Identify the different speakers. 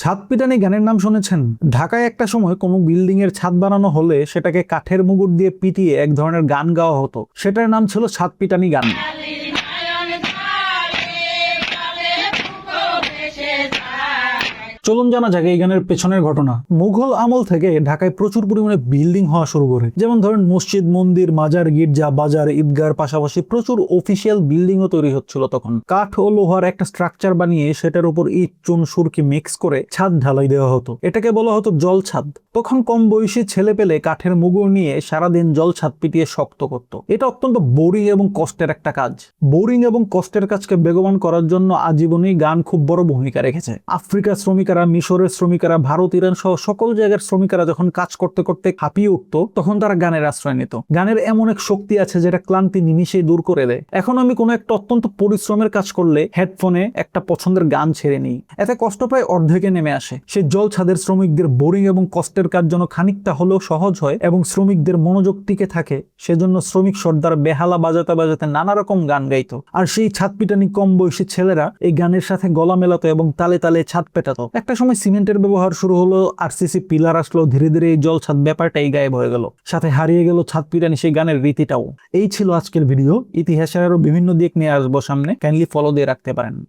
Speaker 1: ছাদ পিটানি গানের নাম শুনেছেন? ঢাকায় একটা সময় কোনো বিল্ডিং এর ছাদ বানানো হলে সেটাকে কাঠের মুগুর দিয়ে পিটিয়ে এক ধরনের গান গাওয়া হতো। সেটার নাম ছিল ছাদ পিটানি গান। চলুন জানা যাক এই গানের পেছনের ঘটনা। মুঘল আমল থেকে ঢাকায় প্রচুর পরিমাণে বিল্ডিং হওয়া শুরু করে। যেমন ধরেন মসজিদ, মন্দির, মাজার, গির্জা, বাজার, ঈদগার পাশাপাশি প্রচুর অফিসিয়াল বিল্ডিংও তৈরি হচ্ছিল তখন। কাঠ ও লোহার একটা স্ট্রাকচার বানিয়ে সেটার উপর ইট, চুন, সুরকি মিক্স করে ছাদ ঢালাই দেওয়া হতো। এটাকে বলা হতো জল ছাদ। তখন কম বয়সী ছেলে পেলে কাঠের মুগুর নিয়ে সারাদিন জল ছাদ পিটিয়ে শক্ত করত। এটা অত্যন্ত বোরিং এবং কষ্টের একটা কাজ। বোরিং এবং কষ্টের কাজকে বেগবান করার জন্য আজীবনই গান খুব বড় ভূমিকা রেখেছে। আফ্রিকার শ্রমিকেরা, মিশরের শ্রমিকেরা, ভারত, ইরান সহ সকল জায়গার শ্রমিকেরা যখন কাজ করতে করতে হাঁপিয়ে উঠত, তখন তারা গানের আশ্রয় নিত। গানের এমন এক শক্তি আছে যেটা ক্লান্তি নিমিষেই দূর করে দেয়। এখন আমি কোনো একটা অত্যন্ত পরিশ্রমের কাজ করলে হেডফোনে একটা পছন্দের গান ছেড়ে নিই, এতে কষ্ট প্রায় অর্ধেকে নেমে আসে। সেই জল ছাদের শ্রমিকদের বোরিং এবং কষ্টের কাজ যেন খানিকটা হলেও সহজ হয় এবং শ্রমিকদের মনোযোগ টিকে থাকে, সেজন্য শ্রমিক সর্দার বেহালা বাজাতে বাজাতে নানা রকম গান গাইতো। আর সেই ছাদ পিটানি কম বয়সী ছেলেরা এই গানের সাথে গলা মেলাতো এবং তালে তালে ছাদ পেটাতো। একটা সময় সিমেন্টের ব্যবহার শুরু হলো, আরসিসি পিলার আসলো, ধীরে ধীরে এই জল ছাদ ব্যাপারটাই গায়েব হয়ে গেল। সাথে হারিয়ে গেল ছাদ পিটানি সেই গানের রীতিটাও। এই ছিল আজকের ভিডিও। ইতিহাসের আরো বিভিন্ন দিক নিয়ে আসবো সামনে, কাইন্ডলি ফলো দিয়ে রাখতে পারেন।